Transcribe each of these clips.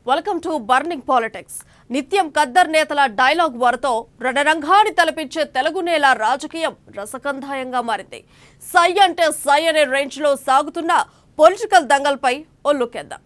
Welcome to burning politics. నిత్యం ఖద్దర్ నేతల dialogue వారితో రణరంగాన్ని తలపించే తెలుగు నేల రాజకీయం రసకందాయంగా మారింది. సై అంటే సై అనే రేంజ్ లో సాగుతున్న పొలిటికల్ దంగల్పై ఓ లుక్ వేద్దాం.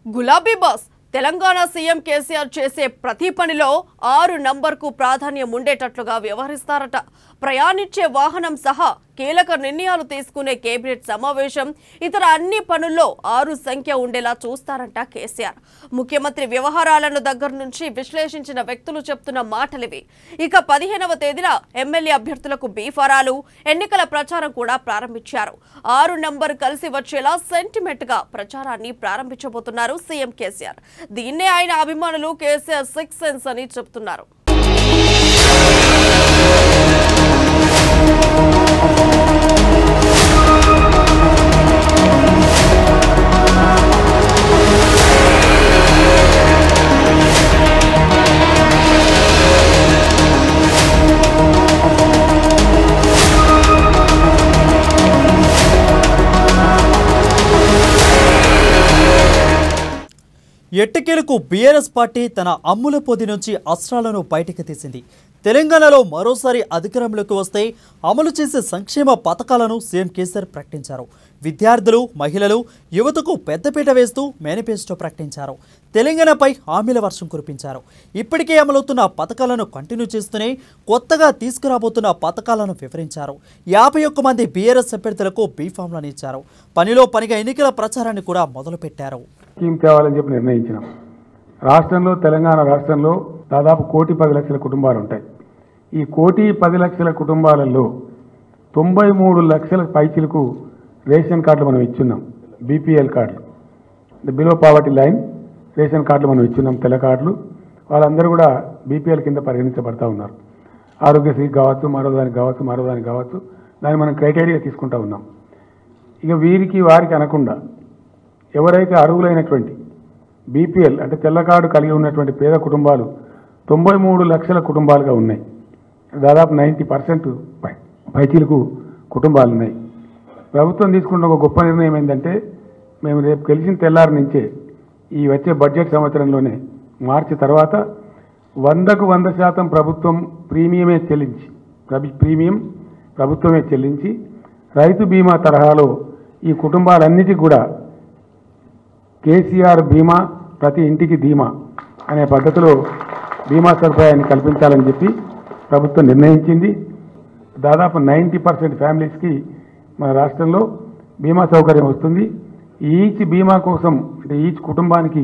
గులాబీ బాస్ తెలంగాణ సీఎం కేసీఆర్ చేసే ప్రతి పనిలో 6 నంబర్కు ప్రాధాన్యం ఉండేటట్లుగా వ్యవహరిస్తారట. ప్రయాణించే వాహనం సహా కీలక నిర్ణయాలు తీసుకునే కేబినెట్ సమావేశం ఇతర అన్ని పనుల్లో 6 సంఖ్య ఉండేలా చూస్తారంట కేసీఆర్. ముఖ్యమంత్రి వ్యవహారాలను దగ్గర నుంచి విశ్లేషించిన వ్యక్తులు చెప్తున్న మాటలివి. ఇక 15వ తేదీన ఎమ్మెల్యే అభ్యర్థులకు బీఫారాలు, ఎన్నికల ప్రచారం కూడా ప్రారంభించారు. 6 నంబర్ కలిసి వచ్చేలా సెంటిమెంట్ గా ప్రచారాన్ని ప్రారంభించబోతున్నారు సీఎం కేసీఆర్. దీన్నే ఆయన అభిమానులు కేసీఆర్ 6 సెన్స్ అని చెప్తున్నారు. ఎట్టకేలకు బీఆర్ఎస్ పార్టీ తన అమ్ముల పొది నుంచి అస్త్రాలను బయటకు తీసింది. తెలంగాణలో మరోసారి అధికారంలోకి వస్తే అమలు చేసే సంక్షేమ పథకాలను సీఎం కేసీఆర్ ప్రకటించారు. విద్యార్థులు, మహిళలు, యువతకు పెద్దపీట వేస్తూ మేనిఫెస్టో ప్రకటించారు. తెలంగాణపై హామీల వర్షం కురిపించారు. ఇప్పటికే అమలవుతున్న పథకాలను కంటిన్యూ చేస్తూనే కొత్తగా తీసుకురాబోతున్న పథకాలను వివరించారు. 51 మంది బీఆర్ఎస్ అభ్యర్థులకు బీఫామ్లను ఇచ్చారు. పనిలో పనిగా ఎన్నికల ప్రచారాన్ని కూడా మొదలుపెట్టారు. స్కీమ్ తేవాలని చెప్పి నిర్ణయించినాం. రాష్ట్రంలో తెలంగాణ రాష్ట్రంలో దాదాపు 1,10,00,000 కుటుంబాలు ఉంటాయి. ఈ 1,10,00,000 కుటుంబాలలో 93 లక్షల పైచిలకు రేషన్ కార్డులు మనం ఇచ్చున్నాం. బీపీఎల్ కార్డులు, బిలో పావర్టీ లైన్ రేషన్ కార్డులు మనం ఇచ్చున్నాం. తెల్ల కార్డులు వాళ్ళందరూ కూడా బీపీఎల్ కింద పరిగణించబడతా ఉన్నారు. ఆరోగ్యశ్రీకి కావచ్చు, మరోదానికి కావచ్చు, దాన్ని మనం క్రైటీరియా తీసుకుంటా ఉన్నాం. ఇక వీరికి వారికి అనకుండా ఎవరైతే అర్హులైనటువంటి బీపీఎల్ అంటే తెల్ల కార్డు కలిగి ఉన్నటువంటి పేద కుటుంబాలు 93 లక్షల కుటుంబాలుగా ఉన్నాయి. దాదాపు 90% పైచీలకు కుటుంబాలు ఉన్నాయి. ప్రభుత్వం తీసుకున్న ఒక గొప్ప నిర్ణయం ఏంటంటే, మేము రేపు గెలిచిన తెల్లారి నుంచే ఈ వచ్చే బడ్జెట్ సంవత్సరంలోనే మార్చి తర్వాత 100కు 100% ప్రభుత్వం ప్రీమియం ప్రభుత్వమే చెల్లించి రైతు బీమా తరహాలో ఈ కుటుంబాలన్నిటికీ కూడా కేసీఆర్ బీమా ప్రతి ఇంటికి ధీమా అనే పద్ధతిలో బీమా సదుపాయాన్ని కల్పించాలని చెప్పి ప్రభుత్వం నిర్ణయించింది. దాదాపు 90% ఫ్యామిలీస్కి మన రాష్ట్రంలో బీమా సౌకర్యం వస్తుంది. ఈచ్ బీమా కోసం అంటే ఈచ్ కుటుంబానికి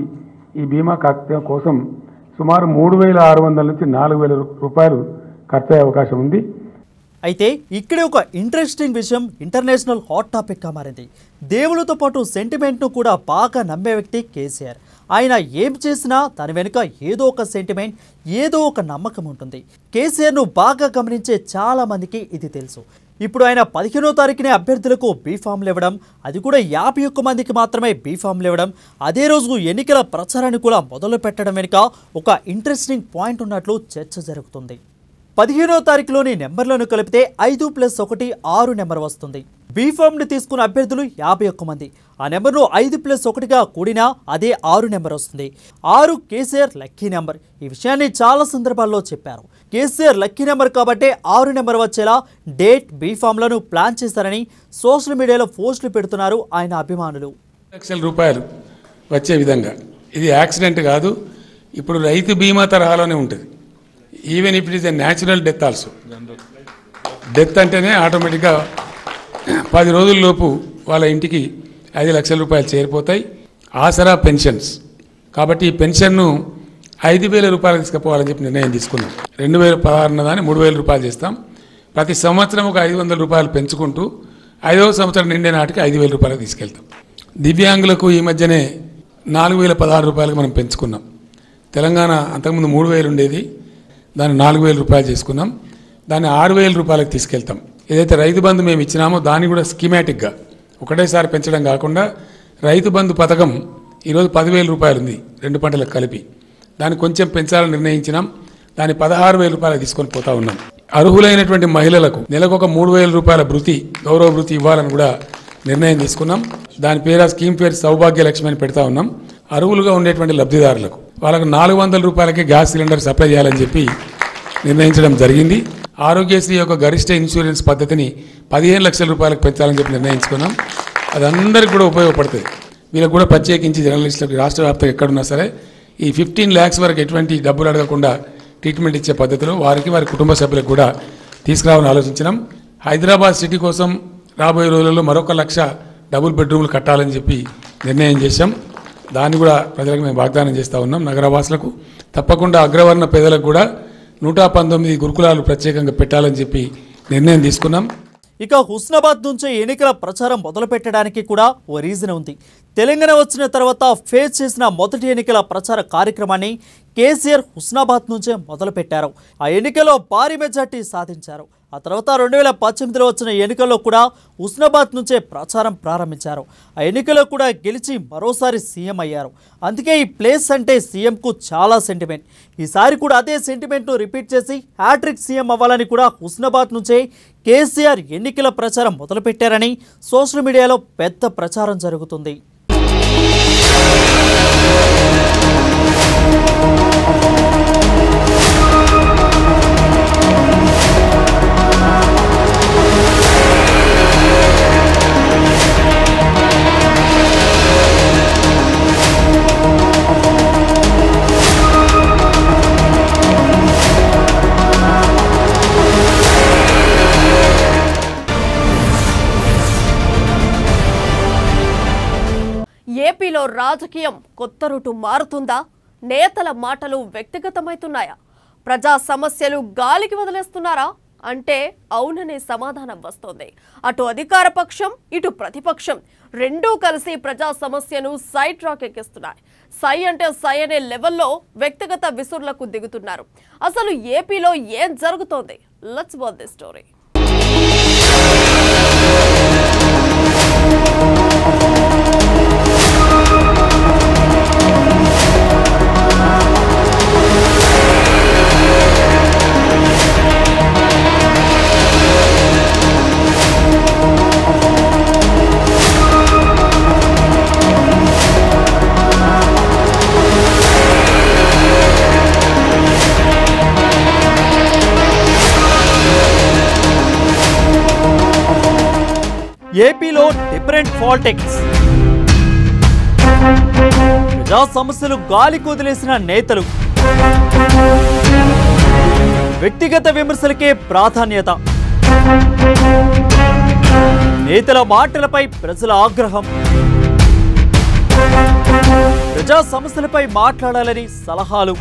ఈ బీమా కోసం సుమారు 3,600 నుంచి 4,000 రూపాయలు ఖర్చు అయ్యే అవకాశం ఉంది. అయితే ఇక్కడే ఒక ఇంట్రెస్టింగ్ విషయం ఇంటర్నేషనల్ హాట్ టాపిక్గా మారింది. దేవులతో పాటు సెంటిమెంట్ను కూడా బాగా నమ్మే వ్యక్తి కేసీఆర్. ఆయన ఏం చేసినా దాని వెనుక ఏదో ఒక సెంటిమెంట్, ఏదో ఒక నమ్మకం ఉంటుంది. కేసీఆర్ను బాగా గమనించే చాలా మందికి ఇది తెలుసు. ఇప్పుడు ఆయన 15వ తారీఖునే అభ్యర్థులకు బీఫామ్లు ఇవ్వడం, అది కూడా 51 మందికి మాత్రమే బీఫామ్లు ఇవ్వడం, అదే రోజు ఎన్నికల ప్రచారాన్ని కూడా మొదలు పెట్టడం వెనుక ఒక ఇంట్రెస్టింగ్ పాయింట్ ఉన్నట్లు చర్చ జరుగుతుంది. 15వ తారీఖులోని నెంబర్లను కలిపితే 5+1 6 నెంబర్ వస్తుంది. బీఫామ్ని తీసుకున్న అభ్యర్థులు 51 మంది. ఆ నెంబర్ను 5+1గా కూడినా అదే 6 నెంబర్ వస్తుంది. 6 కేసీఆర్ లక్కీ నెంబర్. ఈ విషయాన్ని చాలా సందర్భాల్లో చెప్పారు. కేసీఆర్ లక్కీ నెంబర్ కాబట్టి 6 నెంబర్ వచ్చేలా డేట్, బీఫామ్లను ప్లాన్ చేశారని సోషల్ మీడియాలో పోస్టులు పెడుతున్నారు ఆయన అభిమానులు. ₹1,00,000 వచ్చే విధంగా ఇది యాక్సిడెంట్ కాదు. ఇప్పుడు రైతు బీమా తరహాలోనే ఉంటుంది. Even if it is a natural death also. Death అంటేనే ఆటోమేటిక్గా 10 రోజుల్లోపు వాళ్ళ ఇంటికి 5 లక్షల రూపాయలు చేరిపోతాయి. ఆసరా పెన్షన్స్ కాబట్టి ఈ పెన్షన్ను 5,000 రూపాయలు తీసుకుపోవాలని చెప్పి నిర్ణయం తీసుకున్నాం. 2016 దాన్ని 3,000 రూపాయలు చేస్తాం. ప్రతి సంవత్సరం ఒక 500 రూపాయలు పెంచుకుంటూ 5వ సంవత్సరం నిండే నాటికి 5,000 రూపాయలు తీసుకెళ్తాం. దివ్యాంగులకు ఈ మధ్యనే 4,016 రూపాయలకు మనం పెంచుకున్నాం. తెలంగాణ అంతకుముందు 3,000 ఉండేది, దాన్ని 4,000 రూపాయలు చేసుకున్నాం. దాన్ని 6,000 రూపాయలకు తీసుకెళ్తాం. ఏదైతే రైతు బంధు మేము ఇచ్చినామో దాన్ని కూడా స్కీమాటిక్గా ఒకటేసారి పెంచడం కాకుండా రైతు బంధు పథకం ఈరోజు 10,000 రూపాయలు ఉంది 2 పంటలకు కలిపి. దాన్ని కొంచెం పెంచాలని నిర్ణయించినాం. దాన్ని 16,000 రూపాయలు తీసుకొని పోతా ఉన్నాం. అర్హులైనటువంటి మహిళలకు నెలకు ఒక 3,000 రూపాయల భృతి, గౌరవ భృతి ఇవ్వాలని కూడా నిర్ణయం తీసుకున్నాం. దాని పేరు ఆ స్కీమ్ పేరు సౌభాగ్య లక్ష్మి అని పెడతా ఉన్నాం. అర్హులుగా ఉండేటువంటి లబ్ధిదారులకు వాళ్ళకు 400 రూపాయలకే గ్యాస్ సిలిండర్ సప్లై చేయాలని చెప్పి నిర్ణయించడం జరిగింది. ఆరోగ్యశ్రీ యొక్క గరిష్ట ఇన్సూరెన్స్ పద్ధతిని 15 లక్షల రూపాయలకు పెంచాలని చెప్పి నిర్ణయించుకున్నాం. అది అందరికీ కూడా ఉపయోగపడుతుంది. వీళ్ళకి కూడా ప్రత్యేకించి జర్నలిస్టులకు రాష్ట్ర వ్యాప్తంగా ఎక్కడున్నా సరే ఈ 15 lakhs వరకు ఎటువంటి డబ్బులు అడగకుండా ట్రీట్మెంట్ ఇచ్చే పద్ధతిలో వారికి వారి కుటుంబ సభ్యులకు కూడా తీసుకురావాలని ఆలోచించినాం. హైదరాబాద్ సిటీ కోసం రాబోయే రోజుల్లో మరొక 1,00,000 డబుల్ బెడ్రూమ్లు కట్టాలని చెప్పి నిర్ణయం చేశాం. దాన్ని కూడా ప్రజలకు మేము వాగ్దానం చేస్తూ ఉన్నాం. నగరవాసులకు తప్పకుండా అగ్రవర్ణ పేదలకు కూడా 119 గురుకులాలు ప్రత్యేకంగా పెట్టాలని చెప్పి నిర్ణయం తీసుకున్నాం. ఇక హుస్నాబాద్ నుంచే ఎన్నికల ప్రచారం మొదలు పెట్టడానికి కూడా ఓ రీజన్ ఉంది. తెలంగాణ వచ్చిన తర్వాత ఫేస్ చేసిన మొదటి ఎన్నికల ప్రచార కార్యక్రమాన్ని కేసీఆర్ హుస్నాబాద్ నుంచే మొదలుపెట్టారు. ఆ ఎన్నికల్లో భారీ మెజార్టీ సాధించారు. ఆ తర్వాత 2018లో వచ్చిన ఎన్నికల్లో కూడా హుస్నాబాద్ నుంచే ప్రచారం ప్రారంభించారు. ఆ ఎన్నికల్లో కూడా గెలిచి మరోసారి సీఎం అయ్యారు. అందుకే ఈ ప్లేస్ అంటే సీఎంకు చాలా సెంటిమెంట్. ఈసారి కూడా అదే సెంటిమెంట్ను రిపీట్ చేసి హ్యాట్రిక్ సీఎం అవ్వాలని కూడా హుస్నాబాద్ నుంచే కేసీఆర్ ఎన్నికల ప్రచారం మొదలుపెట్టారని సోషల్ మీడియాలో పెద్ద ప్రచారం జరుగుతుంది. ఏపీలో రాజకీయం కొత్త రూటు మారుతుందా? నేతల మాటలు వ్యక్తిగతమవుతున్నాయా? ప్రజా సమస్యలు గాలికి వదిలేస్తున్నారా అంటే అవుననే సమాధానం వస్తోంది. అటు అధికార పక్షం ఇటు ప్రతిపక్షం రెండూ కలిసి ప్రజా సమస్యను సైడ్ ట్రాక్ ఎక్కిస్తున్నాయి. సై అంటే సై అనే లెవెల్లో వ్యక్తిగత విసురులకు దిగుతున్నారు. అసలు ఏపీలో ఏం జరుగుతోంది? Let's watch this story. ఏపీలో డిఫరెంట్ పాలిటిక్స్. ప్రజా సమస్యలు గాలికి వదిలేసిన నేతలు, వ్యక్తిగత విమర్శలకే ప్రాధాన్యత, నేతల మాటలపై ప్రజల ఆగ్రహం, ప్రజా సమస్యలపై మాట్లాడాలని సలహాలు.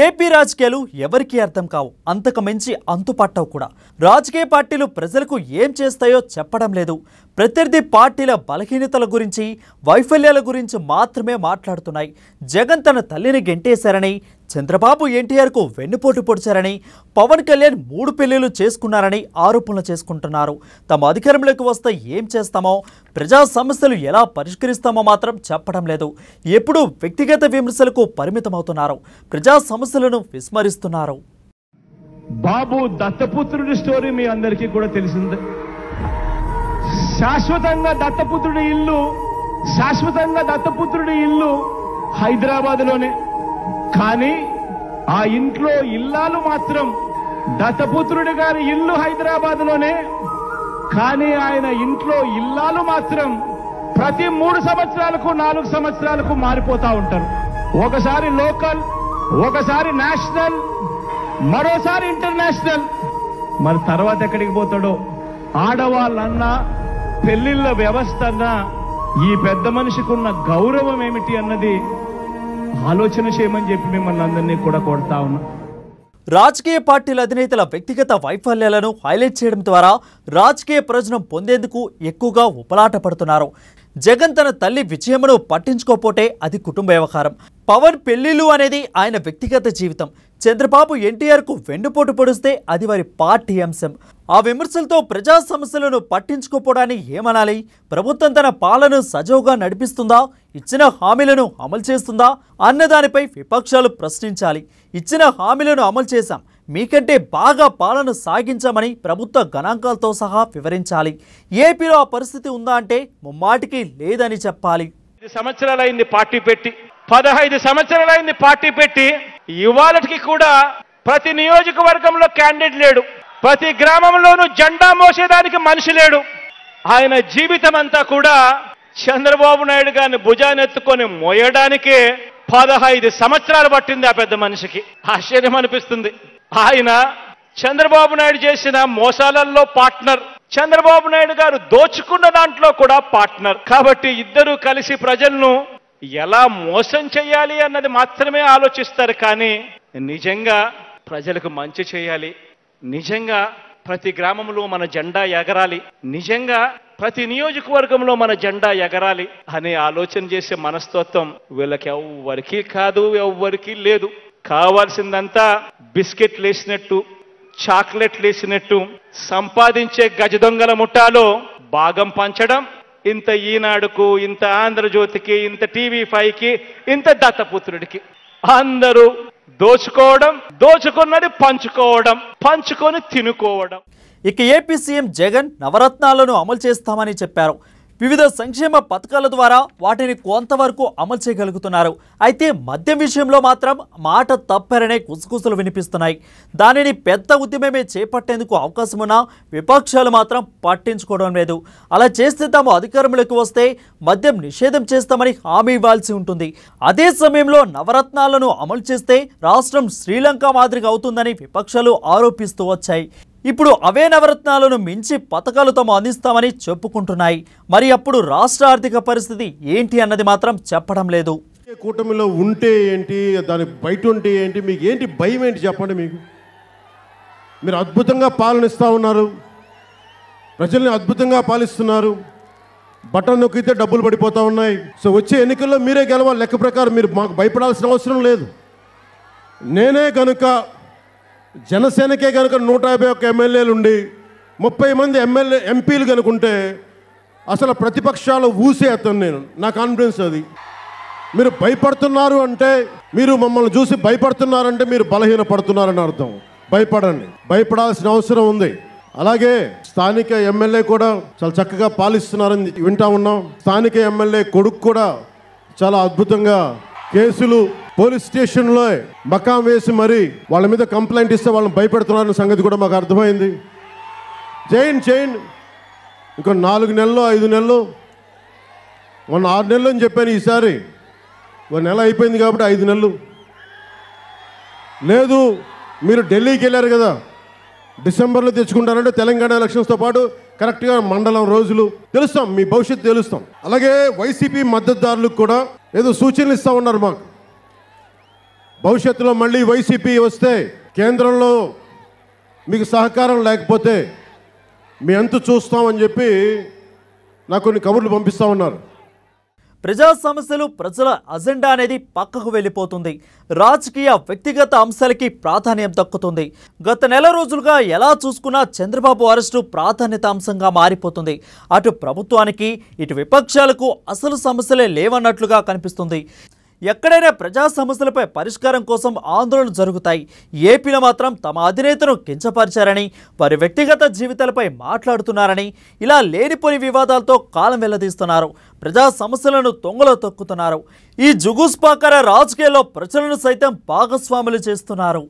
ఏపీ రాజకీయాలు ఎవరికీ అర్థం కావు, అంతకు మించి అంతుపట్టవు కూడా. రాజకీయ పార్టీలు ప్రజలకు ఏం చేస్తాయో చెప్పడం లేదు. ప్రత్యర్థి పార్టీల బలహీనతల గురించి, వైఫల్యాల గురించి మాత్రమే మాట్లాడుతున్నాయి. జగన్ తన తల్లిని గెంటేశారని, చంద్రబాబు ఎన్టీఆర్కు వెన్నుపోటు పొడిచారని, పవన్ కళ్యాణ్ 3 పెళ్లిళ్లు చేసుకున్నారని ఆరోపణలు చేసుకుంటున్నారు. తమ అధికారంలోకి వస్తే ఏం చేస్తామో, ప్రజా సమస్యలు ఎలా పరిష్కరిస్తామో మాత్రం చెప్పడం లేదు. ఎప్పుడూ వ్యక్తిగత విమర్శలకు పరిమితమవుతున్నారు. ప్రజా సమస్యలను విస్మరిస్తున్నారు. బాబు దత్తపుత్రుడి స్టోరీ మీ అందరికీ కూడా తెలిసిందే. శాశ్వతంగా దత్తపుత్రుడి ఇల్లు హైదరాబాద్లోనే. కానీ ఆ ఇంట్లో ఇల్లాలు మాత్రం దత్తపుత్రుడి గారి ఇల్లు హైదరాబాద్లోనే. కానీ ఆయన ఇంట్లో ఇల్లాలు మాత్రం ప్రతి 3 సంవత్సరాలకు 4 సంవత్సరాలకు మారిపోతా ఉంటారు. ఒకసారి లోకల్, ఒకసారి నేషనల్, మరోసారి ఇంటర్నేషనల్. మరి తర్వాత ఎక్కడికి పోతాడో? ఆడవాళ్ళన్నా, పెళ్లిళ్ల వ్యవస్థ అన్నా ఈ పెద్ద మనిషికి ఉన్న గౌరవం ఏమిటి అన్నది ఆలోచన చేయమని చెప్పి మిమ్మల్ని అందరినీ కూడా కొడతా ఉన్నా. రాజకీయ పార్టీల అధినేతల వ్యక్తిగత వైఫల్యాలను హైలైట్ చేయడం ద్వారా రాజకీయ ప్రయోజనం పొందేందుకు ఎక్కువగా ఉపలాట పడుతున్నారు. జగన్ తన తల్లి విజయమ్మను పట్టించుకోపోతే అది కుటుంబ వ్యవహారం. పవన్ పెళ్లిళ్ళు అనేది ఆయన వ్యక్తిగత జీవితం. చంద్రబాబు ఎన్టీఆర్కు వెన్నుపోటు పొడిస్తే అది వారి పార్టీ అంశం. ఆ విమర్శలతో ప్రజా సమస్యలను పట్టించుకోపోవడాన్ని ఏమనాలి? ప్రభుత్వం తన పాలనను సజావుగా నడిపిస్తుందా? ఇచ్చిన హామీలను అమలు చేస్తుందా అన్నదానిపై విపక్షాలు ప్రశ్నించాలి. ఇచ్చిన హామీలను అమలు చేశాం, మీకంటే బాగా పాలన సాగించామని ప్రభుత్వ గణాంకాలతో సహా వివరించాలి. ఏపీలో ఆ పరిస్థితి ఉందా అంటే ముమ్మాటికి లేదని చెప్పాలి. 15 సంవత్సరాలైంది పార్టీ పెట్టి, 15 సంవత్సరాలైంది పార్టీ పెట్టి, ఇవాళకి కూడా ప్రతి నియోజకవర్గంలో క్యాండిడేట్ లేడు, ప్రతి గ్రామంలోనూ జెండా మోసేదానికి మనిషి లేడు. ఆయన జీవితం అంతా కూడా చంద్రబాబు నాయుడు గారిని భుజానెత్తుకొని మోయడానికే 15 సంవత్సరాలు పట్టింది ఆ పెద్ద మనిషికి. ఆశ్చర్యం అనిపిస్తుంది. ఆయన చంద్రబాబు నాయుడు చేసిన మోసాలలో పార్ట్నర్, చంద్రబాబు నాయుడు గారు దోచుకున్న దాంట్లో కూడా పార్ట్నర్. కాబట్టి ఇద్దరు కలిసి ప్రజలను ఎలా మోసం చేయాలి అన్నది మాత్రమే ఆలోచిస్తారు. కానీ నిజంగా ప్రజలకు మంచి చేయాలి, నిజంగా ప్రతి గ్రామంలో మన జెండా ఎగరాలి, నిజంగా ప్రతి నియోజకవర్గంలో మన జెండా ఎగరాలి అనే ఆలోచన చేసే మనస్తత్వం వీళ్ళకి ఎవ్వరికీ కాదు, ఎవ్వరికీ లేదు. కావాల్సిందంతా బిస్కెట్లు వేసినట్టు, చాక్లెట్లు వేసినట్టు సంపాదించే గజ దొంగల ముఠాలో భాగం పంచడం. ఇంత ఈనాడుకు, ఇంత ఆంధ్రజ్యోతికి, ఇంత టీవీ5కి, ఇంత దత్తపుత్రుడికి అందరూ దోచుకోవడం, దోచుకున్నది పంచుకోవడం, పంచుకొని తినుకోవడం. ఇక ఏపీ సీఎం జగన్ నవరత్నాలను అమలు చేస్తామని చెప్పారు. వివిధ సంక్షేమ పథకాల ద్వారా వాటిని కొంతవరకు అమలు చేయగలుగుతున్నారు. అయితే మద్యం విషయంలో మాత్రం మాట తప్పారనే గుసగుసలు వినిపిస్తున్నాయి. దానిని పెద్ద ఉద్యమమే చేపట్టేందుకు అవకాశం ఉన్నా విపక్షాలు మాత్రం పట్టించుకోవడం లేదు. అలా చేస్తే తాము అధికారంలోకి వస్తే మద్యం నిషేధం చేస్తామని హామీ ఇవ్వాల్సి ఉంటుంది. అదే సమయంలో నవరత్నాలను అమలు చేస్తే రాష్ట్రం శ్రీలంక మాదిరిగా అవుతుందని విపక్షాలు ఆరోపిస్తూ వచ్చాయి. ఇప్పుడు అవే నవరత్నాలను మించి పథకాలు తాము అందిస్తామని చెప్పుకుంటున్నాయి. మరి అప్పుడు రాష్ట్ర ఆర్థిక పరిస్థితి ఏంటి అన్నది మాత్రం చెప్పడం లేదు. కూటమిలో ఉంటే ఏంటి, దాని బయట ఉంటే ఏంటి, మీకు ఏంటి భయం ఏంటి చెప్పండి. మీరు అద్భుతంగా పాలనిస్తూ ఉన్నారు, ప్రజల్ని అద్భుతంగా పాలిస్తున్నారు, బటన్ నొక్కితే డబ్బులు పడిపోతూ ఉన్నాయి. సో వచ్చే ఎన్నికల్లో మీరే గెలవాలి. లెక్క ప్రకారం మీరు మాకు భయపడాల్సిన అవసరం లేదు. నేనే కనుక జనసేనకే కనుక 151 ఎమ్మెల్యేలు ఉండి 30 మంది ఎంపీలు కనుకుంటే అసలు ప్రతిపక్షాలు ఊసేస్తాను నేను. నా కాన్ఫిడెన్స్ అది. మీరు భయపడుతున్నారు అంటే, మీరు మమ్మల్ని చూసి భయపడుతున్నారంటే మీరు బలహీన పడుతున్నారని అర్థం. భయపడండి, భయపడాల్సిన అవసరం ఉంది. అలాగే స్థానిక ఎమ్మెల్యే కూడా చాలా చక్కగా పాలిస్తున్నారని వింటా ఉన్నాం. స్థానిక ఎమ్మెల్యే కొడుకు కూడా చాలా అద్భుతంగా కేసులు పోలీస్ స్టేషన్లో మకాం వేసి మరి వాళ్ళ మీద కంప్లైంట్ ఇస్తే వాళ్ళని భయపెడుతున్నారన్న సంగతి కూడా మాకు అర్థమైంది. చేయండి, ఇంకో 4 నెలలు 5 నెలలు, మొన్న 6 నెలలు అని చెప్పాను. ఈసారి 1 నెల అయిపోయింది కాబట్టి 5 నెలలు లేదు. మీరు ఢిల్లీకి వెళ్ళారు కదా, డిసెంబర్లో తెచ్చుకుంటారంటే తెలంగాణ ఎలక్షన్స్తో పాటు కరెక్ట్గా మండలం రోజులు తెలుస్తాం, మీ భవిష్యత్తు తెలుస్తాం. అలాగే వైసీపీ మద్దతుదారులకు కూడా ఏదో సూచనలు ఇస్తూ ఉన్నారు మాకు. భవిష్యత్తులో మళ్ళీ వైసీపీ వస్తే కేంద్రంలో మీకు సహకారం లేకపోతే మీ అంతు చూస్తామని చెప్పి నాకు కొన్ని కబుర్లు పంపిస్తూ ఉన్నారు. ప్రజా సమస్యలు, ప్రజల అజెండా అనేది పక్కకు వెళ్ళిపోతుంది. రాజకీయ వ్యక్తిగత అంశాలకి ప్రాధాన్యం దక్కుతుంది. గత నెల రోజులుగా ఎలా చూసుకున్నా చంద్రబాబు అరెస్టు ప్రాధాన్యత అంశంగా మారిపోతుంది. అటు ప్రభుత్వానికి, ఇటు విపక్షాలకు అసలు సమస్యలే లేవన్నట్లుగా కనిపిస్తుంది. ఎక్కడైనా ప్రజా సమస్యలపై పరిష్కారం కోసం ఆందోళనలు జరుగుతాయి. ఏపీలో మాత్రం తమ అధినేతను కించపరిచారని, వారి వ్యక్తిగత జీవితాలపై మాట్లాడుతున్నారని, ఇలా లేనిపోని వివాదాలతో కాలం వెల్లదీస్తున్నారు. ప్రజా సమస్యలను తొంగలో తొక్కుతున్నారు. ఈ జుగుస్పాకర రాజకీయాల్లో ప్రజలను సైతం భాగస్వాములు చేస్తున్నారు.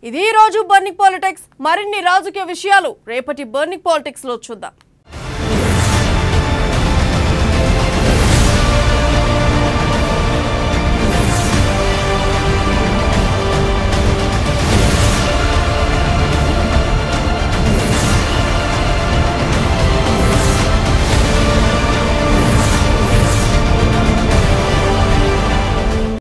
ఇది ఈ రోజు బర్నింగ్ పాలిటిక్స్. మరిన్ని రాజకీయ విషయాలు రేపటి బర్నింగ్ పాలిటిక్స్ లో చూద్దాం.